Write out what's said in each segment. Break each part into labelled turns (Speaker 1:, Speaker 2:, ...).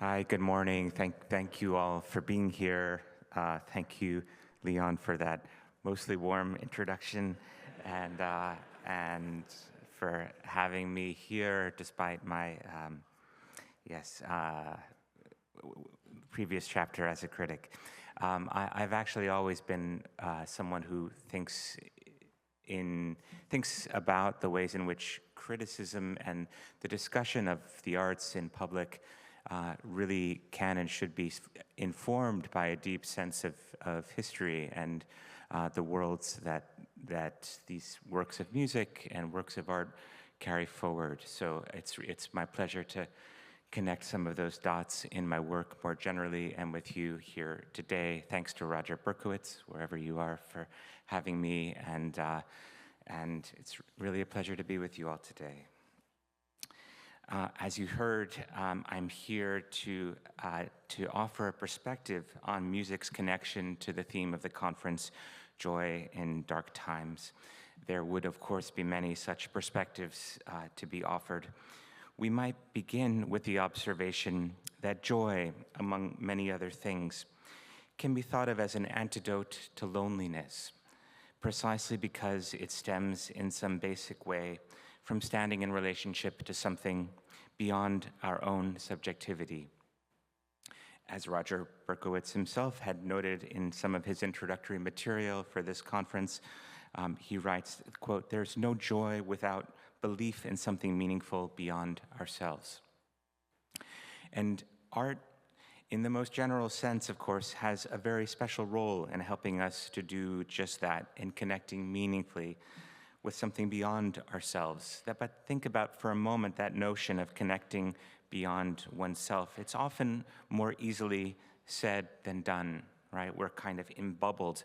Speaker 1: Hi, good morning. Thank you all for being here. Thank you, Leon, for that mostly warm introduction and for having me here despite my previous chapter as a critic. I've actually always been someone who thinks about the ways in which criticism and the discussion of the arts in public really can and should be informed by a deep sense of history and the worlds that these works of music and works of art carry forward. So it's my pleasure to connect some of those dots in my work more generally and with you here today. Thanks to Roger Berkowitz, wherever you are, for having me, and it's really a pleasure to be with you all today. As you heard, I'm here to offer a perspective on music's connection to the theme of the conference, Joy in Dark Times. There would, of course, be many such perspectives to be offered. We might begin with the observation that joy, among many other things, can be thought of as an antidote to loneliness, precisely because it stems in some basic way from standing in relationship to something beyond our own subjectivity. As Roger Berkowitz himself had noted in some of his introductory material for this conference, he writes, quote, "There's no joy without belief in something meaningful beyond ourselves." And art, in the most general sense, of course, has a very special role in helping us to do just that, in connecting meaningfully with something beyond ourselves. But think about for a moment that notion of connecting beyond oneself. It's often more easily said than done, right? We're kind of embubbled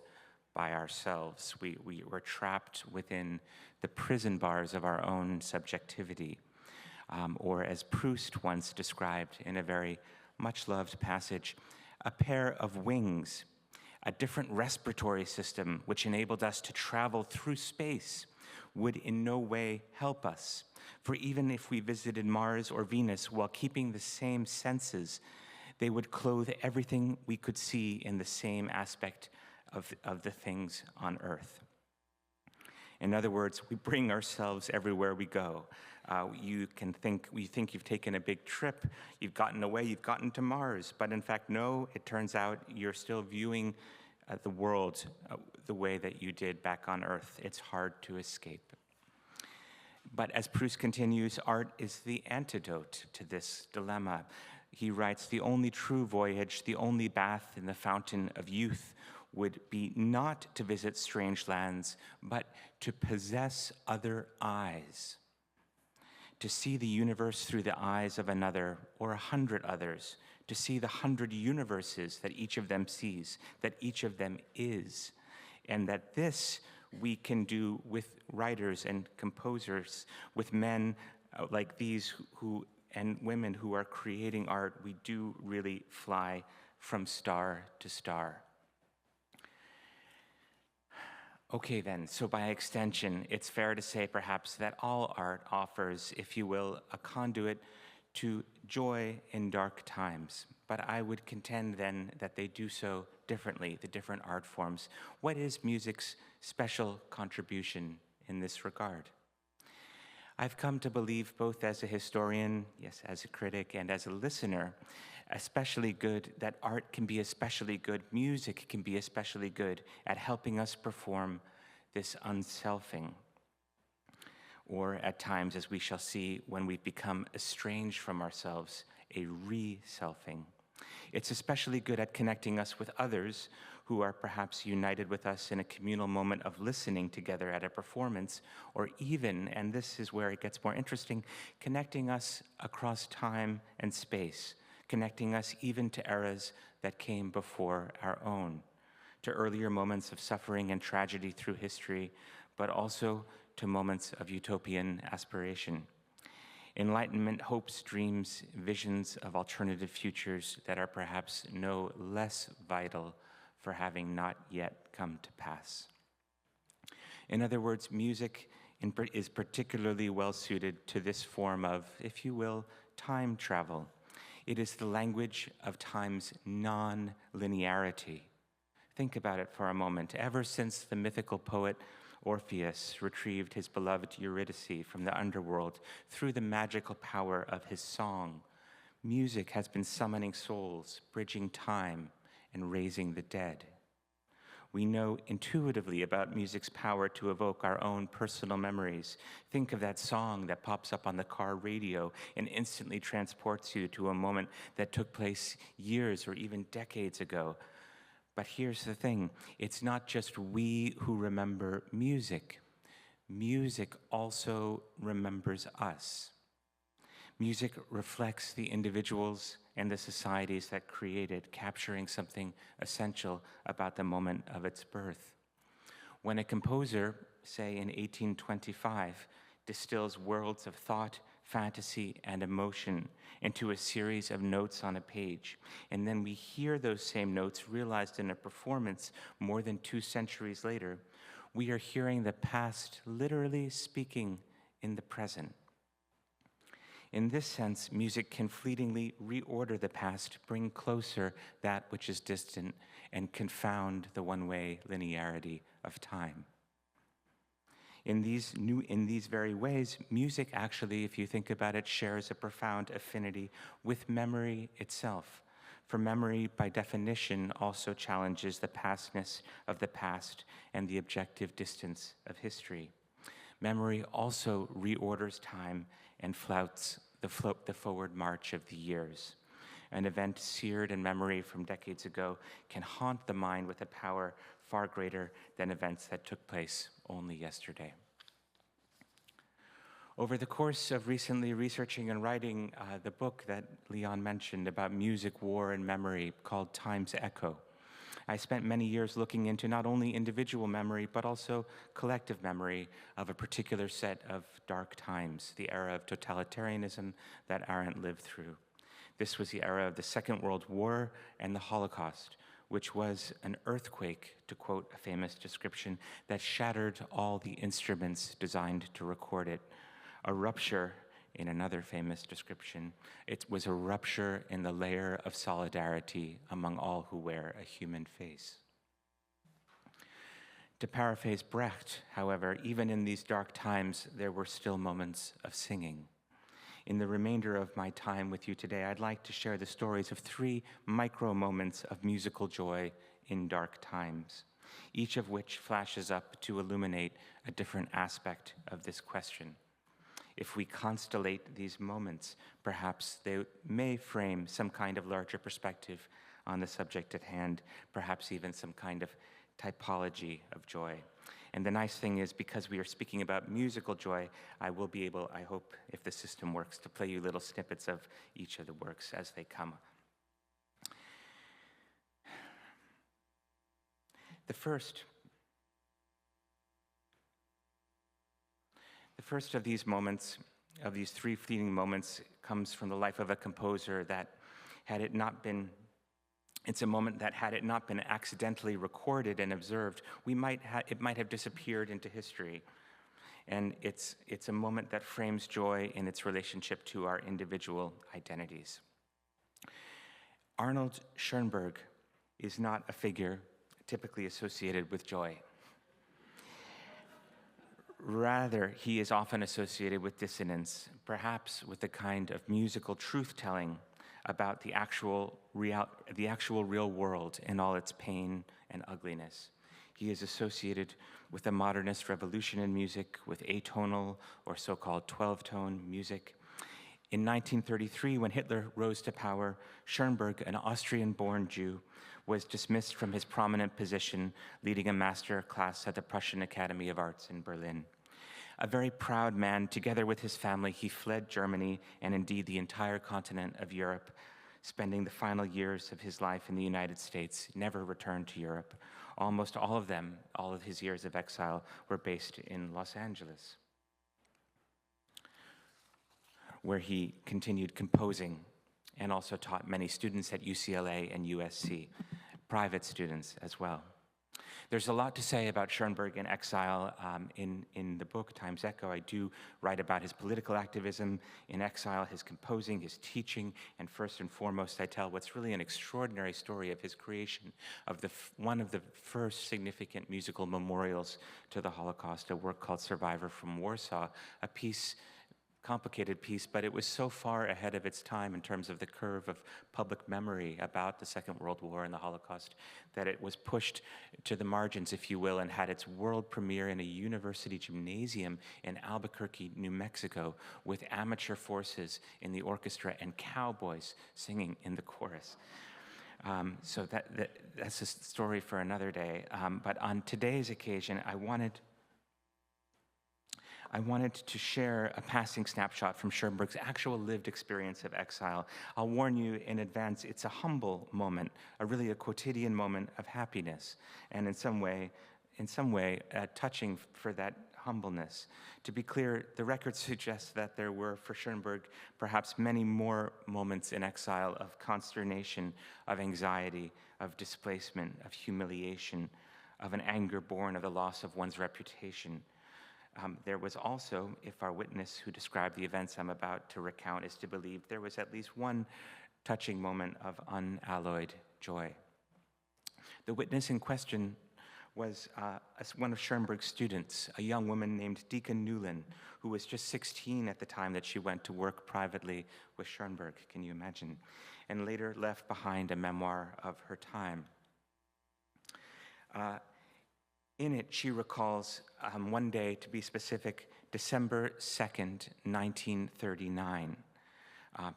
Speaker 1: by ourselves. We're trapped within the prison bars of our own subjectivity. Or as Proust once described in a very much-loved passage, a pair of wings, a different respiratory system which enabled us to travel through space, would in no way help us. For even if we visited Mars or Venus while keeping the same senses, they would clothe everything we could see in the same aspect of the things on Earth. In other words, we bring ourselves everywhere we go. You think you've taken a big trip, you've gotten away, you've gotten to Mars, but in fact, no, it turns out you're still viewing the world the way that you did back on Earth. It's hard to escape. But as Proust continues, art is the antidote to this dilemma. He writes, "The only true voyage, the only bath in the fountain of youth would be not to visit strange lands, but to possess other eyes, to see the universe through the eyes of another or 100 others, to see the 100 universes that each of them sees, that each of them is, and that this we can do with writers and composers, with men like these and women who are creating art. We do really fly from star to star." Okay then, so by extension, it's fair to say perhaps that all art offers, if you will, a conduit to joy in dark times. But I would contend then that they do so differently, the different art forms. What is music's special contribution in this regard? I've come to believe, both as a historian, yes, as a critic, and as a listener, especially good, that art can be especially good, music can be especially good at helping us perform this unselfing. Or at times, as we shall see, when we've become estranged from ourselves, a re-selfing. It's especially good at connecting us with others who are perhaps united with us in a communal moment of listening together at a performance, or even, and this is where it gets more interesting, connecting us across time and space, connecting us even to eras that came before our own, to earlier moments of suffering and tragedy through history, but also to moments of utopian aspiration. Enlightenment, hopes, dreams, visions of alternative futures that are perhaps no less vital for having not yet come to pass. In other words, music is particularly well suited to this form of, if you will, time travel. It is the language of time's non-linearity. Think about it for a moment. Ever since the mythical poet Orpheus retrieved his beloved Eurydice from the underworld through the magical power of his song, music has been summoning souls, bridging time, and raising the dead. We know intuitively about music's power to evoke our own personal memories. Think of that song that pops up on the car radio and instantly transports you to a moment that took place years or even decades ago. But here's the thing, it's not just we who remember music. Music also remembers us. Music reflects the individuals and the societies that create it, capturing something essential about the moment of its birth. When a composer, say in 1825, distills worlds of thought, fantasy, and emotion into a series of notes on a page, and then we hear those same notes realized in a performance more than 2 centuries later, we are hearing the past literally speaking in the present. In this sense, music can fleetingly reorder the past, bring closer that which is distant, and confound the one-way linearity of time. In these very ways, music actually, if you think about it, shares a profound affinity with memory itself. For memory, by definition, also challenges the pastness of the past and the objective distance of history. Memory also reorders time and flouts the forward march of the years. An event seared in memory from decades ago can haunt the mind with a power far greater than events that took place only yesterday. Over the course of recently researching and writing the book that Leon mentioned about music, war, and memory called Time's Echo, I spent many years looking into not only individual memory, but also collective memory of a particular set of dark times, the era of totalitarianism that Arendt lived through. This was the era of the Second World War and the Holocaust, which was an earthquake, to quote a famous description, that shattered all the instruments designed to record it. A rupture, in another famous description, it was a rupture in the layer of solidarity among all who wear a human face. To paraphrase Brecht, however, even in these dark times, there were still moments of singing. In the remainder of my time with you today, I'd like to share the stories of 3 micro moments of musical joy in dark times, each of which flashes up to illuminate a different aspect of this question. If we constellate these moments, perhaps they may frame some kind of larger perspective on the subject at hand, perhaps even some kind of typology of joy. And the nice thing is, because we are speaking about musical joy, I will be able, I hope, if the system works, to play you little snippets of each of the works as they come. The first of these moments, of these 3 fleeting moments, comes from the life of a composer that, had it not been, it's a moment that, had it not been accidentally recorded and observed, it might have disappeared into history. And it's a moment that frames joy in its relationship to our individual identities. Arnold Schoenberg is not a figure typically associated with joy. Rather, he is often associated with dissonance, perhaps with a kind of musical truth-telling about the actual real world in all its pain and ugliness. He is associated with the modernist revolution in music, with atonal or so-called 12-tone music. In 1933, when Hitler rose to power, Schoenberg, an Austrian-born Jew, was dismissed from his prominent position, leading a master class at the Prussian Academy of Arts in Berlin. A very proud man, together with his family, he fled Germany and indeed the entire continent of Europe, spending the final years of his life in the United States, never returned to Europe. Almost all of them, all of his years of exile, were based in Los Angeles, where he continued composing and also taught many students at UCLA and USC, private students as well. There's a lot to say about Schoenberg in exile. In the book, Time's Echo, I do write about his political activism in exile, his composing, his teaching, and first and foremost, I tell what's really an extraordinary story of his creation of one of the first significant musical memorials to the Holocaust, a work called Survivor from Warsaw, a piece, complicated piece, but it was so far ahead of its time in terms of the curve of public memory about the Second World War and the Holocaust that it was pushed to the margins, if you will, and had its world premiere in a university gymnasium in Albuquerque, New Mexico, with amateur forces in the orchestra and cowboys singing in the chorus. So that's a story for another day. But on today's occasion, I wanted to share a passing snapshot from Schoenberg's actual lived experience of exile. I'll warn you in advance, it's a humble moment, really a quotidian moment of happiness, and in some way, touching for that humbleness. To be clear, the record suggests that there were, for Schoenberg, perhaps many more moments in exile of consternation, of anxiety, of displacement, of humiliation, of an anger born of the loss of one's reputation. There was also, if our witness who described the events I'm about to recount is to believe, there was at least one touching moment of unalloyed joy. The witness in question was one of Schoenberg's students, a young woman named Deacon Newlin, who was just 16 at the time that she went to work privately with Schoenberg, can you imagine? And later left behind a memoir of her time. In it, she recalls one day, to be specific, December 2nd, 1939, a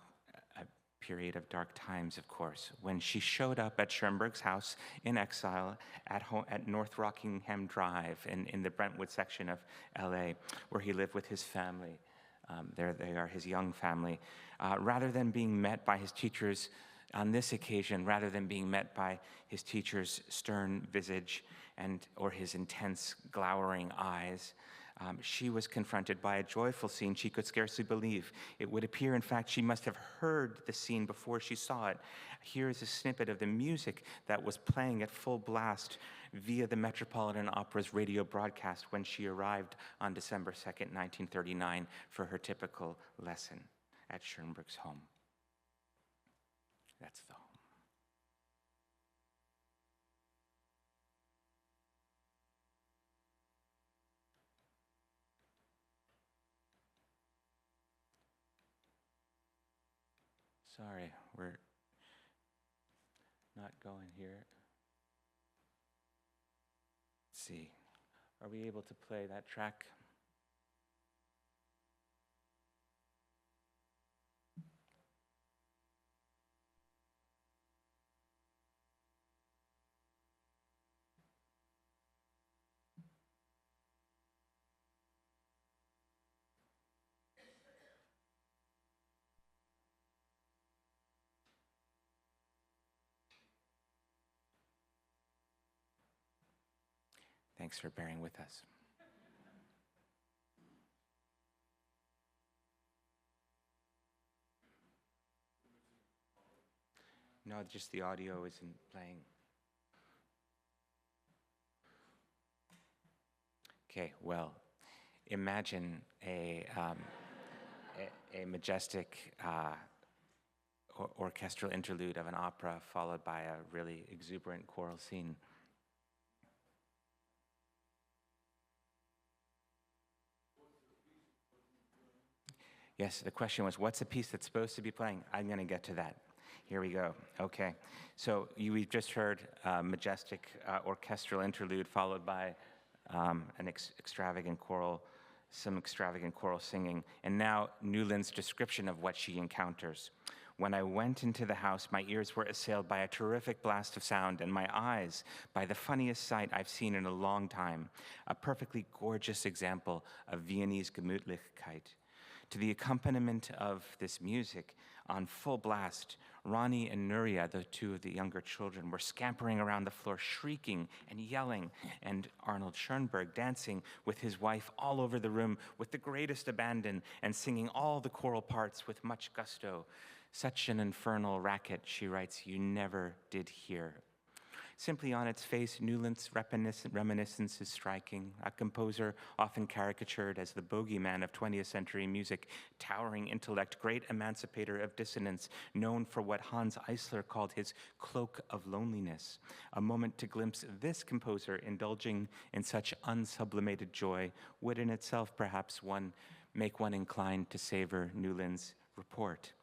Speaker 1: period of dark times, of course, when she showed up at Schoenberg's house in exile at North Rockingham Drive in the Brentwood section of LA, where he lived with his family. There they are, his young family. Rather than being met by his teachers on this occasion, rather than being met by his teacher's stern visage or his intense, glowering eyes, she was confronted by a joyful scene she could scarcely believe. It would appear, in fact, she must have heard the scene before she saw it. Here is a snippet of the music that was playing at full blast via the Metropolitan Opera's radio broadcast when she arrived on December 2nd, 1939, for her typical lesson at Schoenberg's home. That's the home. Sorry, we're not going here. Let's see. Are we able to play that track? Thanks for bearing with us. No, just the audio isn't playing. Okay, well, imagine a majestic orchestral interlude of an opera followed by a really exuberant choral scene. Yes, the question was, what's the piece that's supposed to be playing? I'm going to get to that. Here we go. Okay, so we've just heard a majestic orchestral interlude followed by some extravagant choral singing, and now Newlin's description of what she encounters. When I went into the house, my ears were assailed by a terrific blast of sound, and my eyes by the funniest sight I've seen in a long time, a perfectly gorgeous example of Viennese Gemütlichkeit. To the accompaniment of this music, on full blast, Ronnie and Nuria, the two of the younger children, were scampering around the floor, shrieking and yelling, and Arnold Schoenberg dancing with his wife all over the room with the greatest abandon and singing all the choral parts with much gusto. Such an infernal racket, she writes, you never did hear. Simply on its face, Newland's reminiscence is striking. A composer often caricatured as the bogeyman of 20th century music, towering intellect, great emancipator of dissonance, known for what Hans Eisler called his cloak of loneliness. A moment to glimpse this composer indulging in such unsublimated joy would in itself perhaps make one inclined to savor Newland's report.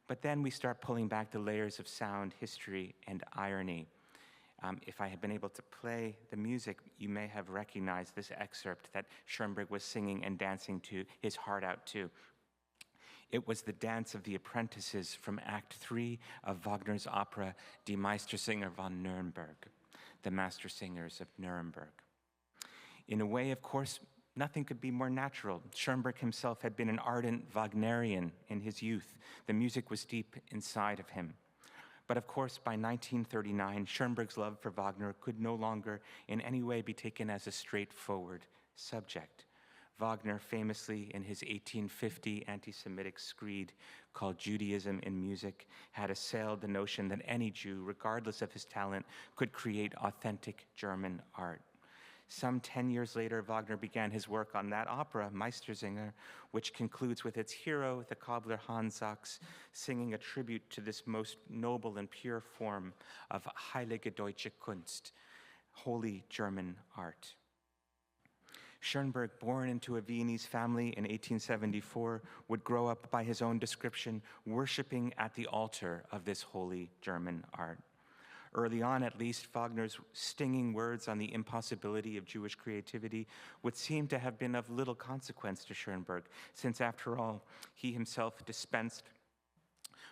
Speaker 1: But then we start pulling back the layers of sound, history, and irony. If I had been able to play the music, you may have recognized this excerpt that Schoenberg was singing and dancing to his heart out to. It was the dance of the apprentices from Act 3 of Wagner's opera Die Meistersinger von Nuremberg, the Master Singers of Nuremberg. In a way, of course, nothing could be more natural. Schoenberg himself had been an ardent Wagnerian in his youth. The music was deep inside of him. But of course, by 1939, Schoenberg's love for Wagner could no longer in any way be taken as a straightforward subject. Wagner, famously in his 1850 anti-Semitic screed called Judaism in Music, had assailed the notion that any Jew, regardless of his talent, could create authentic German art. Some 10 years later, Wagner began his work on that opera, Meistersinger, which concludes with its hero, the cobbler Hans Sachs, singing a tribute to this most noble and pure form of Heilige Deutsche Kunst, holy German art. Schoenberg, born into a Viennese family in 1874, would grow up, by his own description, worshiping at the altar of this holy German art. Early on, at least, Wagner's stinging words on the impossibility of Jewish creativity would seem to have been of little consequence to Schoenberg, since, after all, he himself dispensed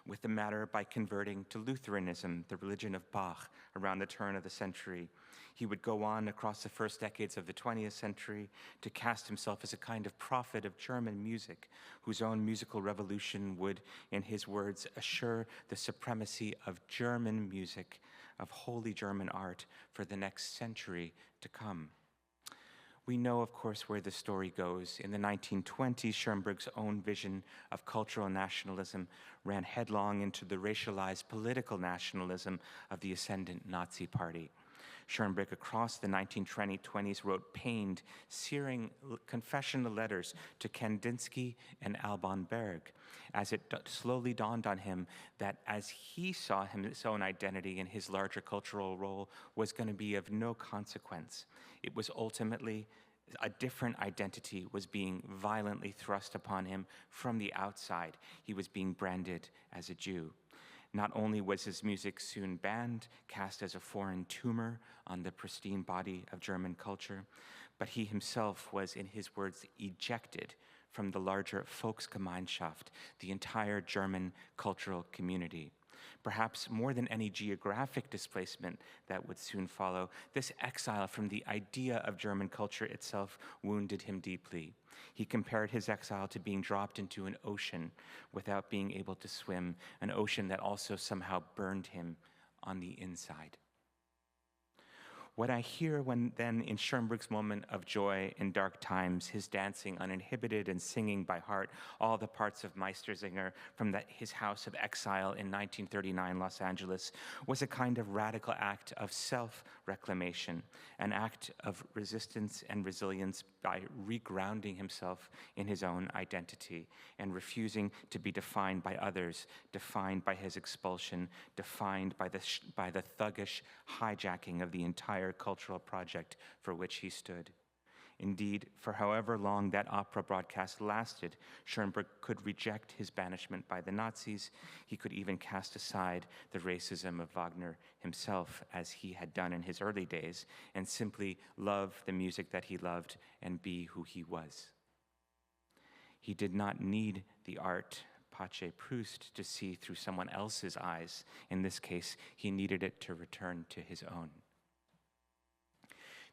Speaker 1: with the matter by converting to Lutheranism, the religion of Bach, around the turn of the century. He would go on across the first decades of the 20th century to cast himself as a kind of prophet of German music, whose own musical revolution would, in his words, assure the supremacy of German music, of holy German art, for the next century to come. We know, of course, where the story goes. In the 1920s, Schoenberg's own vision of cultural nationalism ran headlong into the racialized political nationalism of the ascendant Nazi Party. Schoenberg, across the 1920s, wrote pained, searing confessional letters to Kandinsky and Alban Berg, as it slowly dawned on him that as he saw his own identity and his larger cultural role was going to be of no consequence. It was ultimately a different identity was being violently thrust upon him from the outside. He was being branded as a Jew. Not only was his music soon banned, cast as a foreign tumor on the pristine body of German culture, but he himself was, in his words, ejected from the larger Volksgemeinschaft, the entire German cultural community. Perhaps more than any geographic displacement that would soon follow, this exile from the idea of German culture itself wounded him deeply. He compared his exile to being dropped into an ocean without being able to swim, an ocean that also somehow burned him on the inside. What I hear then in Schoenberg's moment of joy in dark times, his dancing uninhibited and singing by heart all the parts of Meistersinger from his house of exile in 1939 Los Angeles, was a kind of radical act of self-reclamation, an act of resistance and resilience by regrounding himself in his own identity and refusing to be defined by others, defined by his expulsion, defined by the thuggish hijacking of the entire cultural project for which he stood. Indeed, for however long that opera broadcast lasted, Schoenberg could reject his banishment by the Nazis. He could even cast aside the racism of Wagner himself, as he had done in his early days, and simply love the music that he loved and be who he was. He did not need the art Pace Proust to see through someone else's eyes. In this case, he needed it to return to his own.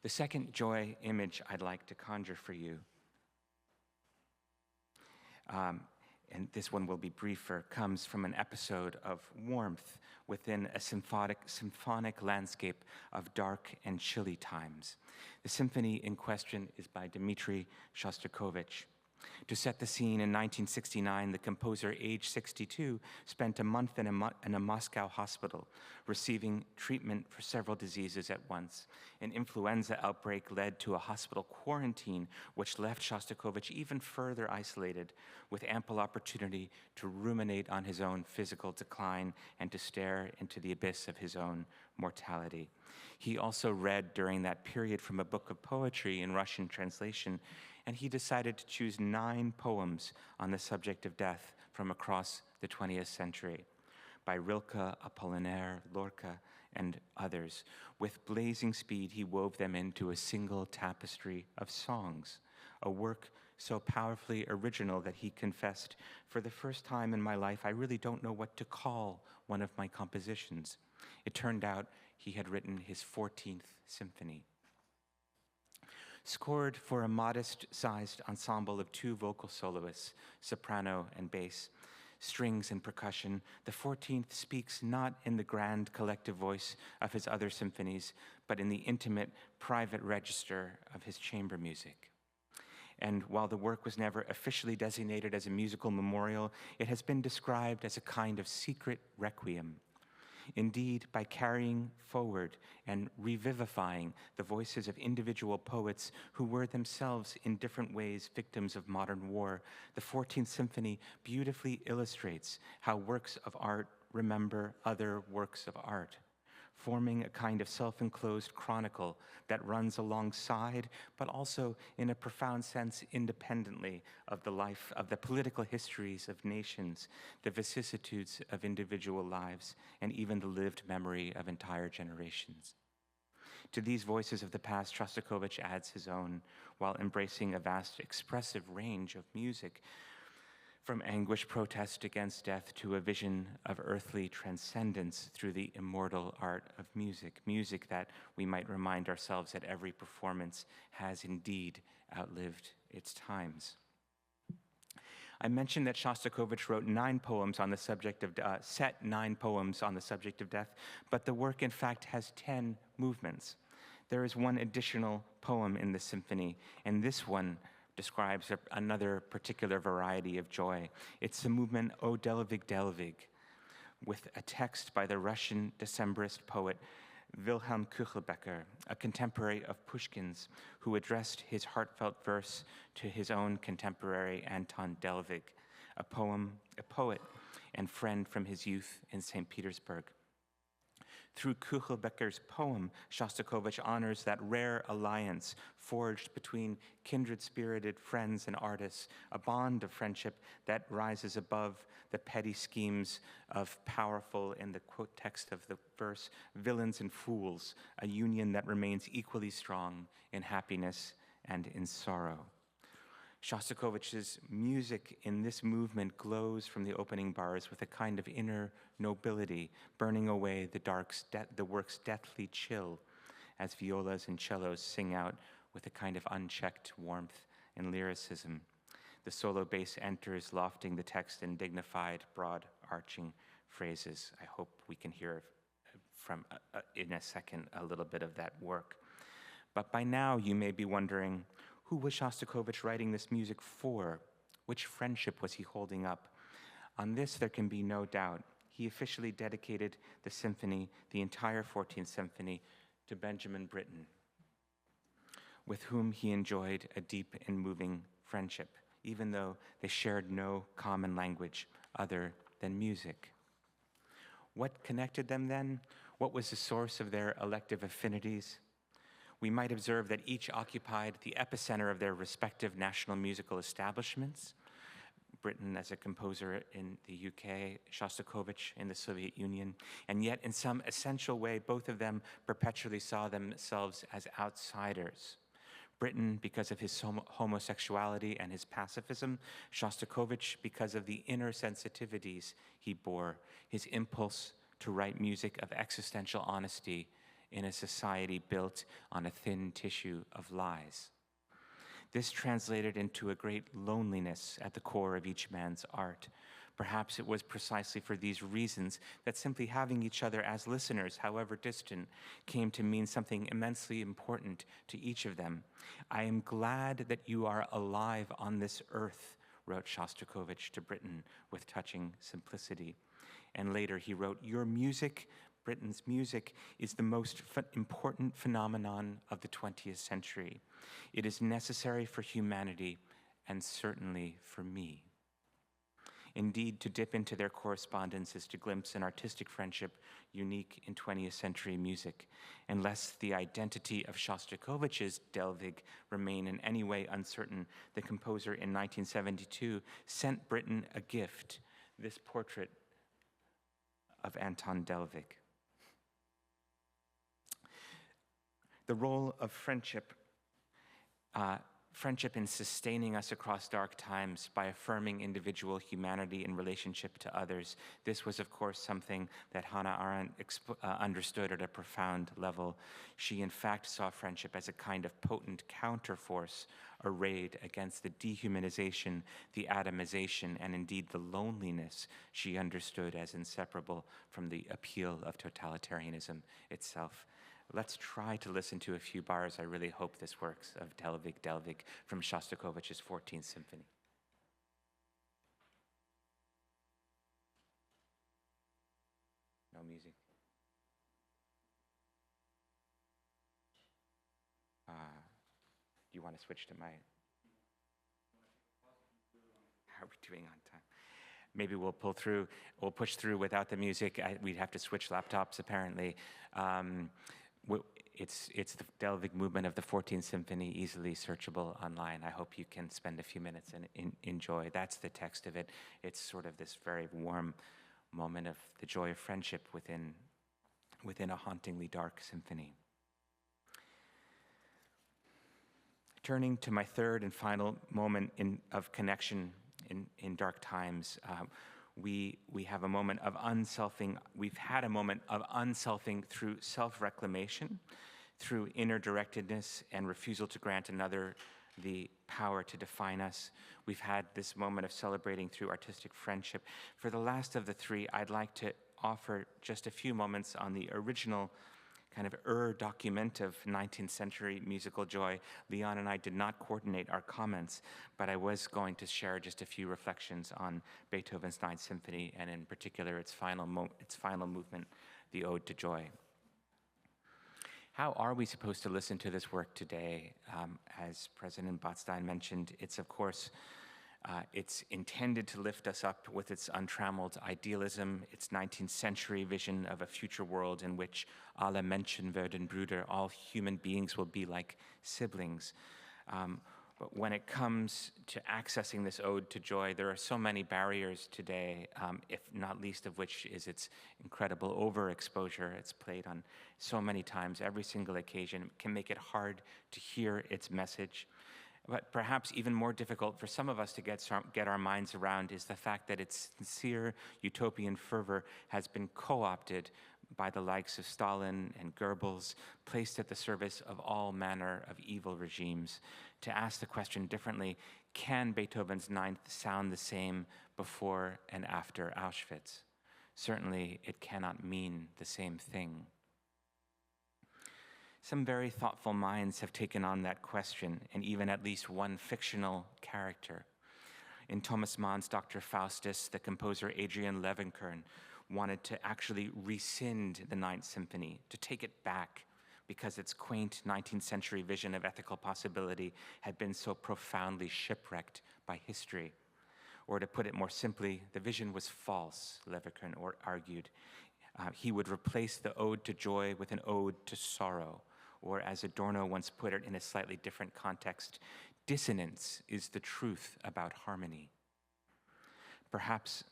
Speaker 1: The second joy image I'd like to conjure for you, and this one will be briefer, comes from an episode of warmth within a symphonic landscape of dark and chilly times. The symphony in question is by Dmitri Shostakovich. To set the scene, in 1969, the composer, aged 62, spent a month in a Moscow hospital, receiving treatment for several diseases at once. An influenza outbreak led to a hospital quarantine, which left Shostakovich even further isolated, with ample opportunity to ruminate on his own physical decline and to stare into the abyss of his own mortality. He also read during that period from a book of poetry in Russian translation, and he decided to choose 9 poems on the subject of death from across the 20th century, by Rilke, Apollinaire, Lorca, and others. With blazing speed, he wove them into a single tapestry of songs, a work so powerfully original that he confessed, "For the first time in my life, I really don't know what to call one of my compositions." It turned out he had written his 14th symphony. Scored for a modest-sized ensemble of 2 vocal soloists, soprano and bass, strings and percussion, the 14th speaks not in the grand collective voice of his other symphonies, but in the intimate, private register of his chamber music. And while the work was never officially designated as a musical memorial, it has been described as a kind of secret requiem. Indeed, by carrying forward and revivifying the voices of individual poets who were themselves in different ways victims of modern war, the 14th Symphony beautifully illustrates how works of art remember other works of art, forming a kind of self-enclosed chronicle that runs alongside, but also in a profound sense independently of the life, of the political histories of nations, the vicissitudes of individual lives, and even the lived memory of entire generations. To these voices of the past, Shostakovich adds his own, while embracing a vast expressive range of music, from anguished protest against death to a vision of earthly transcendence through the immortal art of music, music that, we might remind ourselves at every performance, has indeed outlived its times. I mentioned that Shostakovich wrote 9 poems on the subject of, set 9 poems on the subject of death, but the work in fact has 10 movements. There is one additional poem in the symphony, and this one describes another particular variety of joy. It's the movement O Delvig Delvig, with a text by the Russian Decembrist poet Wilhelm Küchelbecker, a contemporary of Pushkin's, who addressed his heartfelt verse to his own contemporary Anton Delvig, a poet and friend from his youth in St. Petersburg. Through Küchelbecker's poem, Shostakovich honors that rare alliance forged between kindred-spirited friends and artists, a bond of friendship that rises above the petty schemes of powerful, in the quote text of the verse, villains and fools, a union that remains equally strong in happiness and in sorrow. Shostakovich's music in this movement glows from the opening bars with a kind of inner nobility, burning away the work's deathly chill, as violas and cellos sing out with a kind of unchecked warmth and lyricism. The solo bass enters, lofting the text in dignified, broad, arching phrases. I hope we can hear from in a second a little bit of that work. But by now you may be wondering, who was Shostakovich writing this music for? Which friendship was he holding up? On this, there can be no doubt. He officially dedicated the symphony, the entire 14th Symphony, to Benjamin Britten, with whom he enjoyed a deep and moving friendship, even though they shared no common language other than music. What connected them then? What was the source of their elective affinities? We might observe that each occupied the epicenter of their respective national musical establishments. Britten as a composer in the UK, Shostakovich in the Soviet Union, and yet in some essential way, both of them perpetually saw themselves as outsiders. Britten because of his homosexuality and his pacifism, Shostakovich because of the inner sensitivities he bore, his impulse to write music of existential honesty in a society built on a thin tissue of lies. This translated into a great loneliness at the core of each man's art. Perhaps it was precisely for these reasons that simply having each other as listeners, however distant, came to mean something immensely important to each of them. "I am glad that you are alive on this earth," wrote Shostakovich to Britten with touching simplicity. And later he wrote, "Your music, Britain's music, is the most important phenomenon of the 20th century. It is necessary for humanity and certainly for me." Indeed, to dip into their correspondence is to glimpse an artistic friendship unique in 20th century music. Unless the identity of Shostakovich's Delvig remain in any way uncertain, the composer in 1972 sent Britten a gift, this portrait of Anton Delvig. The role of friendship in sustaining us across dark times by affirming individual humanity in relationship to others. This was, of course, something that Hannah Arendt understood at a profound level. She, in fact, saw friendship as a kind of potent counterforce arrayed against the dehumanization, the atomization, and indeed the loneliness she understood as inseparable from the appeal of totalitarianism itself. Let's try to listen to a few bars. I really hope this works, of Delvig, Delvig from Shostakovich's 14th Symphony. No music. Do you want to switch to my... How are we doing on time? Maybe we'll push through without the music. We'd have to switch laptops, apparently. It's the Delvig movement of the 14th Symphony, easily searchable online. I hope you can spend a few minutes and enjoy. That's the text of it. It's sort of this very warm moment of the joy of friendship within a hauntingly dark symphony. Turning to my third and final moment of connection in dark times, we have a moment of unselfing. We've had a moment of unselfing through self-reclamation, through inner directedness and refusal to grant another the power to define us. We've had this moment of celebrating through artistic friendship. For the last of the three, I'd like to offer just a few moments on the original kind of document of 19th century musical joy. Leon and I did not coordinate our comments, but I was going to share just a few reflections on Beethoven's Ninth Symphony, and in particular its final movement, the Ode to Joy. How are we supposed to listen to this work today? As President Botstein mentioned, it's of course it's intended to lift us up with its untrammeled idealism, its 19th century vision of a future world in which alle Menschen werden Brüder, all human beings will be like siblings. But when it comes to accessing this ode to joy, there are so many barriers today, if not least of which is its incredible overexposure. It's played on so many times, every single occasion. It can make it hard to hear its message. But perhaps even more difficult for some of us to get our minds around is the fact that its sincere utopian fervor has been co-opted by the likes of Stalin and Goebbels, placed at the service of all manner of evil regimes. To ask the question differently, can Beethoven's Ninth sound the same before and after Auschwitz? Certainly, it cannot mean the same thing. Some very thoughtful minds have taken on that question, and even at least one fictional character. In Thomas Mann's Dr. Faustus, the composer Adrian Levenkern wanted to actually rescind the Ninth Symphony, to take it back, because its quaint 19th century vision of ethical possibility had been so profoundly shipwrecked by history. Or to put it more simply, the vision was false, Levenkern argued. He would replace the Ode to Joy with an Ode to Sorrow. Or as Adorno once put it in a slightly different context, dissonance is the truth about harmony. Perhaps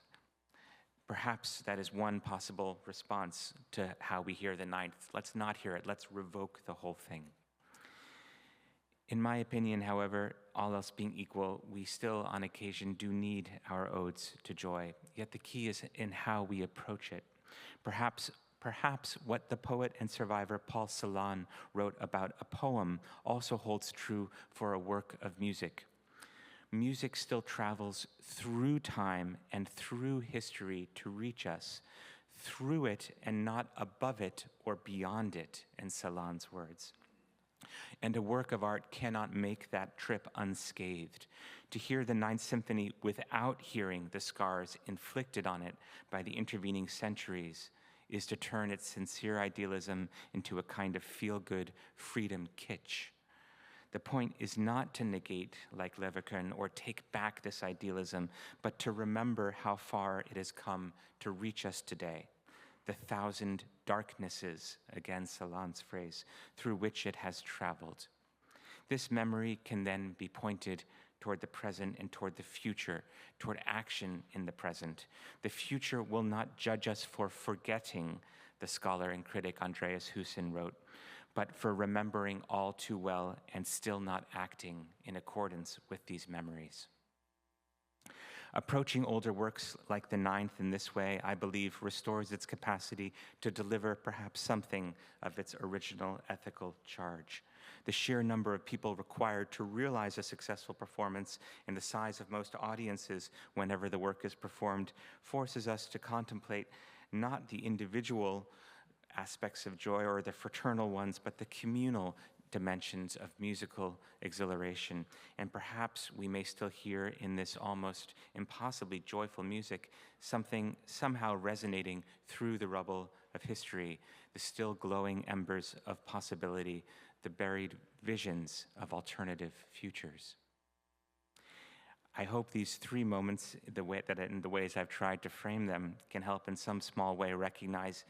Speaker 1: that is one possible response to how we hear the Ninth. Let's not hear it, let's revoke the whole thing. In my opinion, however, all else being equal, we still on occasion do need our odes to joy, yet the key is in how we approach it. Perhaps what the poet and survivor Paul Celan wrote about a poem also holds true for a work of music. music still travels through time and through history to reach us, through it and not above it or beyond it, in Celan's words. And a work of art cannot make that trip unscathed. To hear the Ninth Symphony without hearing the scars inflicted on it by the intervening centuries is to turn its sincere idealism into a kind of feel-good freedom kitsch. The point is not to negate, like Leverkusen, or take back this idealism, but to remember how far it has come to reach us today. The thousand darknesses, again Celan's phrase, through which it has traveled. This memory can then be pointed toward the present and toward the future, toward action in the present. The future will not judge us for forgetting, the scholar and critic Andreas Hussin wrote, but for remembering all too well and still not acting in accordance with these memories. Approaching older works like the Ninth in this way, I believe, restores its capacity to deliver perhaps something of its original ethical charge. The sheer number of people required to realize a successful performance and the size of most audiences whenever the work is performed forces us to contemplate not the individual aspects of joy or the fraternal ones, but the communal dimensions of musical exhilaration. And perhaps we may still hear in this almost impossibly joyful music something somehow resonating through the rubble of history, the still glowing embers of possibility, the buried visions of alternative futures. I hope these three moments, in the ways I've tried to frame them, can help in some small way recognize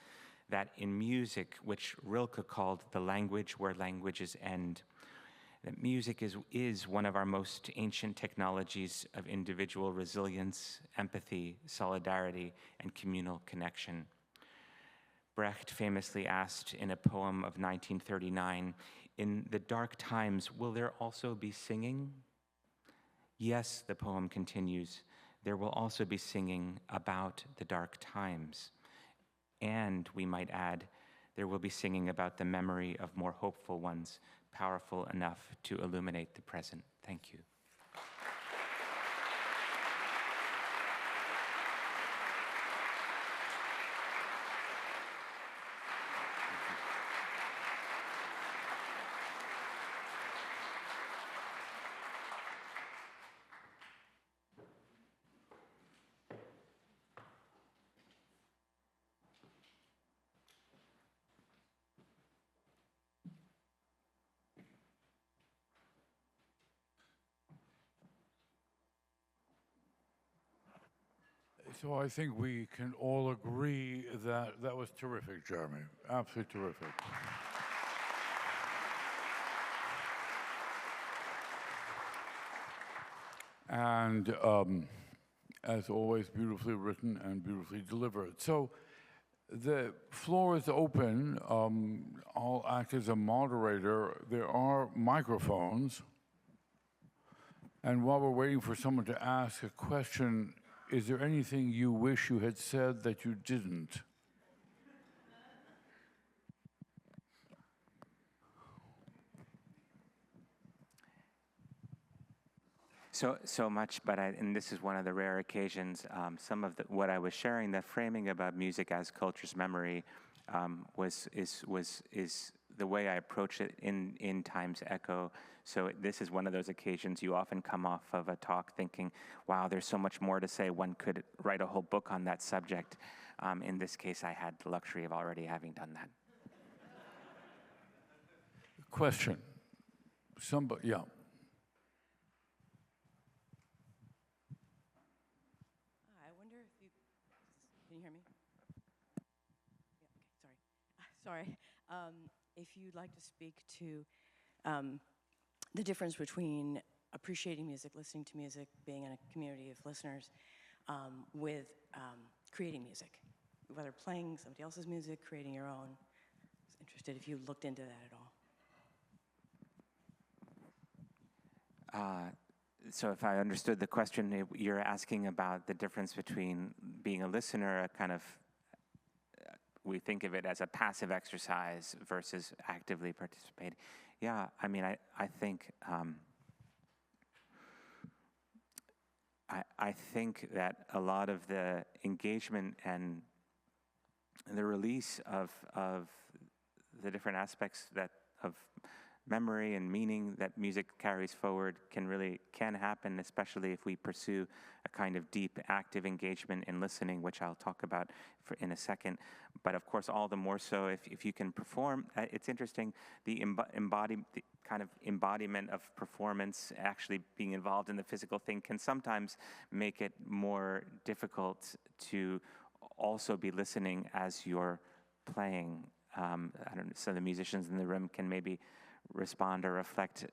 Speaker 1: that in music, which Rilke called the language where languages end, that music is one of our most ancient technologies of individual resilience, empathy, solidarity, and communal connection. Brecht famously asked in a poem of 1939, "In the dark times, will there also be singing?" Yes, the poem continues, there will also be singing about the dark times. And, we might add, there will be singing about the memory of more hopeful ones, powerful enough to illuminate the present. Thank you.
Speaker 2: So I think we can all agree that that was terrific, Jeremy. Absolutely terrific. And as always, beautifully written and beautifully delivered. So the floor is open. I'll act as a moderator. There are microphones. And while we're waiting for someone to ask a question, is there anything you wish you had said that you didn't?
Speaker 1: So much, but and this is one of the rare occasions, some of what I was sharing, the framing about music as culture's memory is the way I approach it in Time's Echo. So this is one of those occasions you often come off of a talk thinking, wow, there's so much more to say. One could write a whole book on that subject. In this case, I had the luxury of already having done that.
Speaker 2: Question. Somebody, yeah.
Speaker 3: I wonder if you, can you hear me? Yeah, okay, sorry. If you'd like to speak to the difference between appreciating music, listening to music, being in a community of listeners, with creating music, whether playing somebody else's music, creating your own. I was interested if you looked into that at all.
Speaker 1: So if I understood the question, you're asking about the difference between being a listener, a kind of, we think of it as a passive exercise versus actively participating. Yeah, I mean, I think I think that a lot of the engagement and the release of the different aspects of memory and meaning that music carries forward can happen, especially if we pursue a kind of deep, active engagement in listening, which I'll talk about in a second. But of course, all the more so if you can perform. It's interesting, the kind of embodiment of performance, actually being involved in the physical thing, can sometimes make it more difficult to also be listening as you're playing. I don't know, so the musicians in the room can maybe respond or reflect,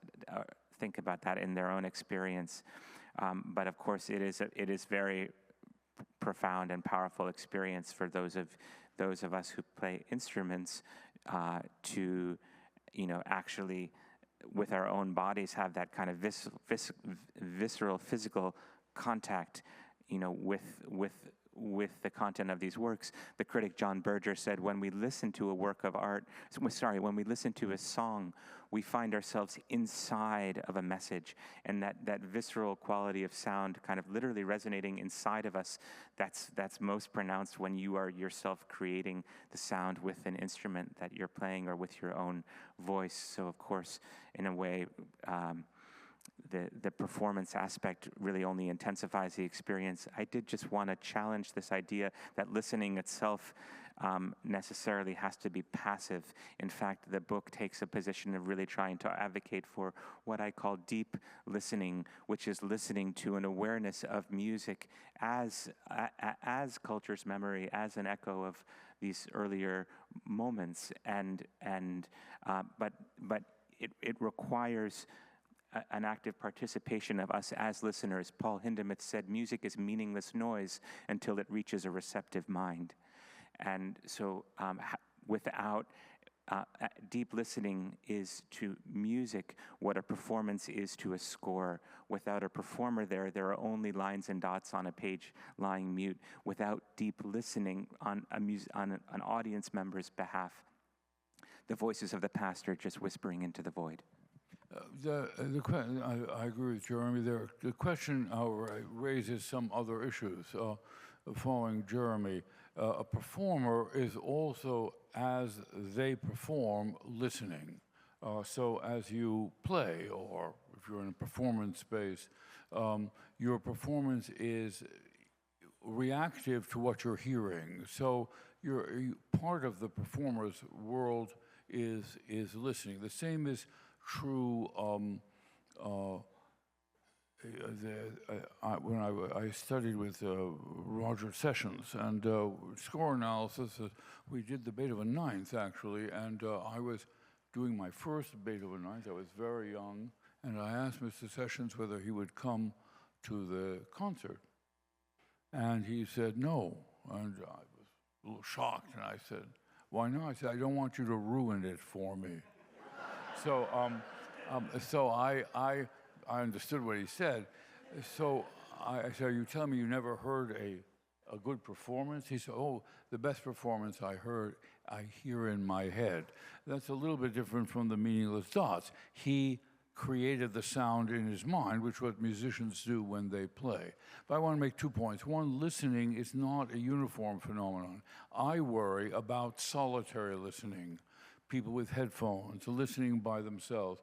Speaker 1: think about that in their own experience. But of course, it is very profound and powerful experience for those of us who play instruments to, actually, with our own bodies, have that kind of visceral, physical contact, with the content of these works. The critic John Berger said, when we listen to a work of art, when we listen to a song, we find ourselves inside of a message, and that visceral quality of sound kind of literally resonating inside of us, that's most pronounced when you are yourself creating the sound with an instrument that you're playing or with your own voice. So of course, in a way, the performance aspect really only intensifies the experience. I did just want to challenge this idea that listening itself necessarily has to be passive. In fact, the book takes a position of really trying to advocate for what I call deep listening, which is listening to an awareness of music as culture's memory, as an echo of these earlier moments, but it requires an active participation of us as listeners. Paul Hindemith said, music is meaningless noise until it reaches a receptive mind. And so without deep listening is to music what a performance is to a score. Without a performer there are only lines and dots on a page lying mute. Without deep listening on an audience member's behalf, the voices of the pastor just whispering into the void.
Speaker 2: I agree with Jeremy there. The question raises some other issues. Following Jeremy, a performer is also, as they perform, listening. So as you play, or if you're in a performance space, your performance is reactive to what you're hearing. So part of the performer's world is listening. The same is true when I studied with Roger Sessions, and score analysis, we did the Beethoven Ninth, actually, and I was doing my first Beethoven Ninth. I was very young, and I asked Mr. Sessions whether he would come to the concert, and he said no, and I was a little shocked, and I said, why not? I said, I don't want you to ruin it for me. So I understood what he said. So I said, are you telling me you never heard a good performance? He said, oh, the best performance I hear in my head. That's a little bit different from the meaningless dots. He created the sound in his mind, which is what musicians do when they play. But I want to make 2 points. One, listening is not a uniform phenomenon. I worry about solitary listening. People with headphones, listening by themselves.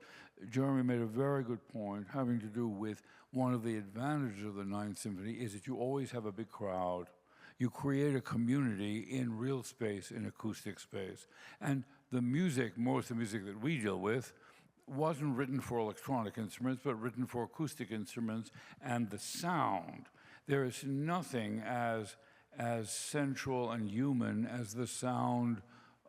Speaker 2: Jeremy made a very good point having to do with one of the advantages of the Ninth Symphony is that you always have a big crowd. You create a community in real space, in acoustic space. And the music, most of the music that we deal with, wasn't written for electronic instruments, but written for acoustic instruments, and the sound. There is nothing as sensual and human as the sound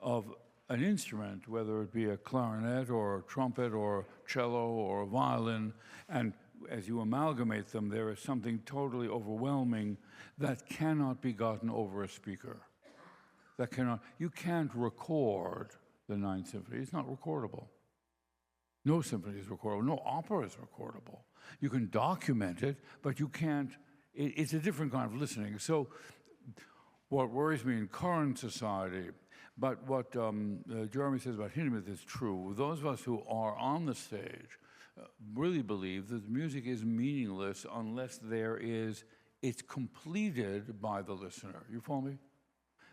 Speaker 2: of an instrument, whether it be a clarinet or a trumpet or cello or a violin, and as you amalgamate them, there is something totally overwhelming that cannot be gotten over a speaker. You can't record the Ninth Symphony. It's not recordable. No symphony is recordable. No opera is recordable. You can document it, but you can't. It's a different kind of listening. So what worries me in current society, but what Jeremy says about Hindemith is true. Those of us who are on the stage, really believe that music is meaningless unless it's completed by the listener. You follow me?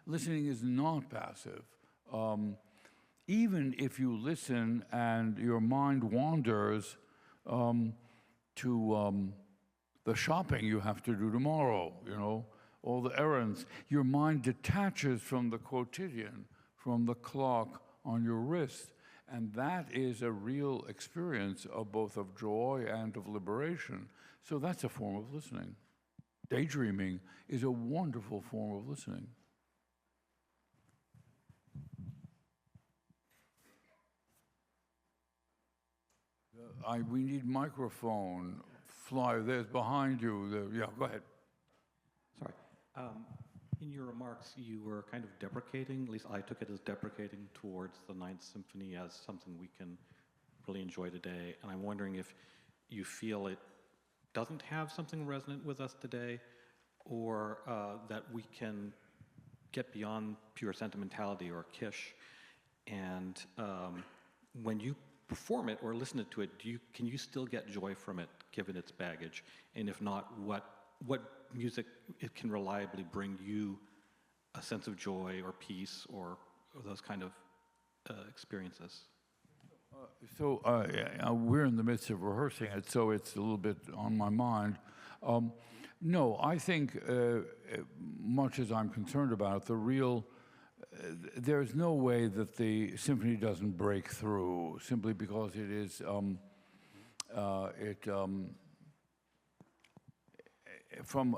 Speaker 2: Listening is not passive. Even if you listen and your mind wanders to the shopping you have to do tomorrow, all the errands, your mind detaches from the quotidian, from the clock on your wrist. And that is a real experience of both of joy and of liberation. So that's a form of listening. Daydreaming is a wonderful form of listening. We need microphone. Flyer, there's behind you. Yeah, go ahead.
Speaker 4: Sorry. In your remarks, you were kind of deprecating, at least I took it as deprecating towards the Ninth Symphony as something we can really enjoy today. And I'm wondering if you feel it doesn't have something resonant with us today, or that we can get beyond pure sentimentality or kitsch. And when you perform it or listen to it, can you still get joy from it, given its baggage? And if not, what music it can reliably bring you a sense of joy or peace or those kind of experiences?
Speaker 2: We're in the midst of rehearsing it, so it's a little bit on my mind. No, I think, much as I'm concerned about it, there's no way that the symphony doesn't break through simply because it is, from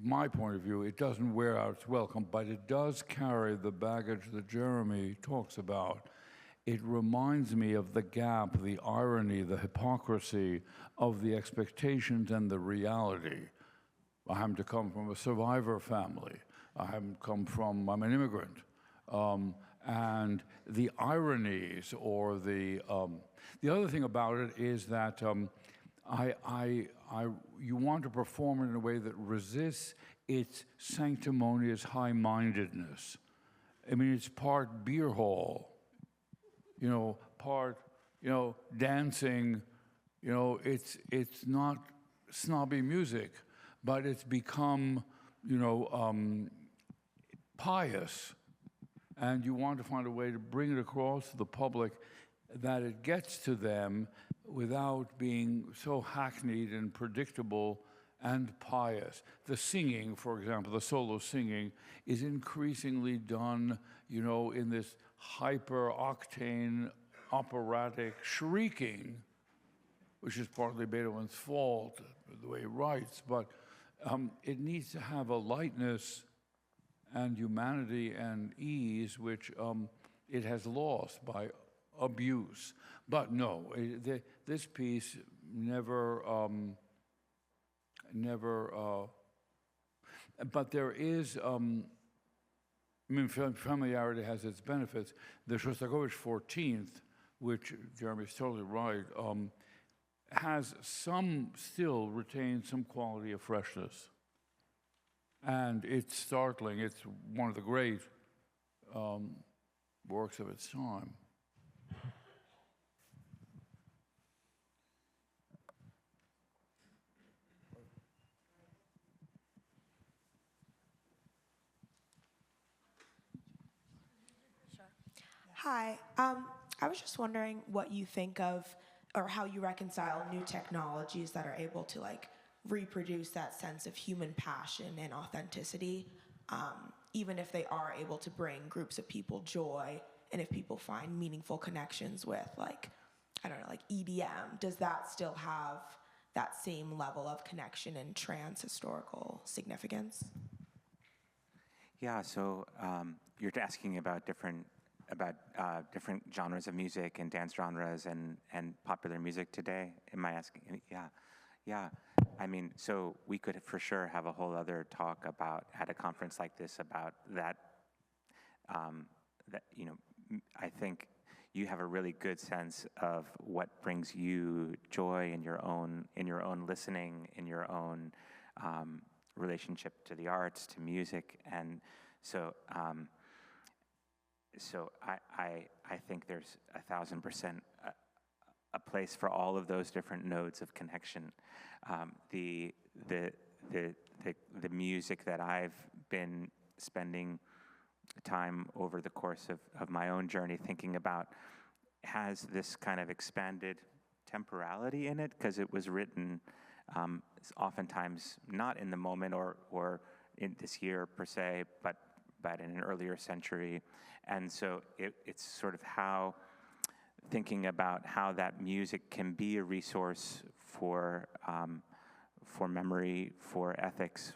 Speaker 2: my point of view, it doesn't wear out its welcome, but it does carry the baggage that Jeremy talks about. It reminds me of the gap, the irony, the hypocrisy of the expectations and the reality. I happen to come from a survivor family. I'm an immigrant. And the ironies or the other thing about it is that you want to perform it in a way that resists its sanctimonious high-mindedness. I mean, it's part beer hall, part, dancing, it's not snobby music, but it's become, pious. And you want to find a way to bring it across to the public that it gets to them without being so hackneyed and predictable and pious. The singing, for example, the solo singing, is increasingly done, in this hyper-octane operatic shrieking, which is partly Beethoven's fault, the way he writes, but it needs to have a lightness and humanity and ease, which it has lost by abuse. But no, this piece never, but there is, familiarity has its benefits. The Shostakovich 14th, which Jeremy's totally right, still retains some quality of freshness. And it's startling. It's one of the great works of its time.
Speaker 5: Hi. I was just wondering what you think of, or how you reconcile new technologies that are able to reproduce that sense of human passion and authenticity, even if they are able to bring groups of people joy, and if people find meaningful connections with, EDM, does that still have that same level of connection and trans-historical significance?
Speaker 1: Yeah, so you're asking about different genres of music and dance genres and popular music today. Am I asking? Yeah. I mean, so we could for sure have a whole other talk at a conference like this about that. I think you have a really good sense of what brings you joy in your own listening, in your own relationship to the arts, to music, and so. So I think there's 1,000% a place for all of those different nodes of connection. The music that I've been spending time over the course of my own journey thinking about has this kind of expanded temporality in it, because it was written oftentimes not in the moment or in this year per se, but in an earlier century. And so it's sort of how thinking about how that music can be a resource for memory, for ethics,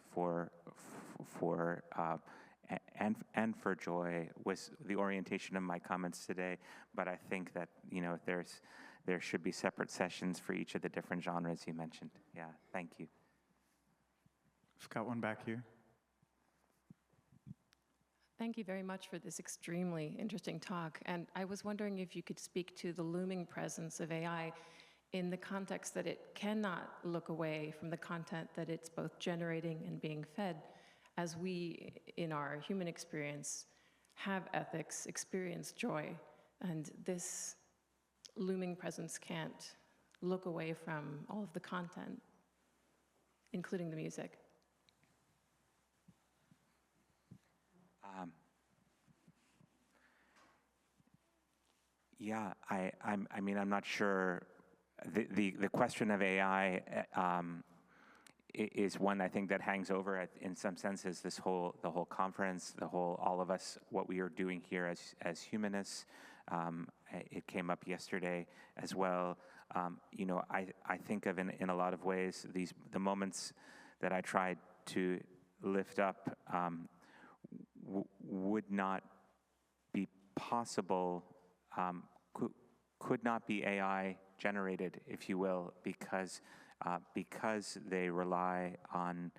Speaker 1: and for joy was the orientation of my comments today. But I think that there should be separate sessions for each of the different genres you mentioned. Yeah, thank you.
Speaker 6: We've got one back here.
Speaker 7: Thank you very much for this extremely interesting talk. And I was wondering if you could speak to the looming presence of AI in the context that it cannot look away from the content that it's both generating and being fed, as we, in our human experience, have ethics, experience joy, and this looming presence can't look away from all of the content, including the music.
Speaker 1: Yeah, I mean, I'm not sure. The question of AI is one I think that hangs over in some senses the whole conference, all of us, what we are doing here as humanists. It came up yesterday as well. I think of in a lot of ways the moments that I tried to lift up would not be possible, could not be AI generated, if you will, because they rely on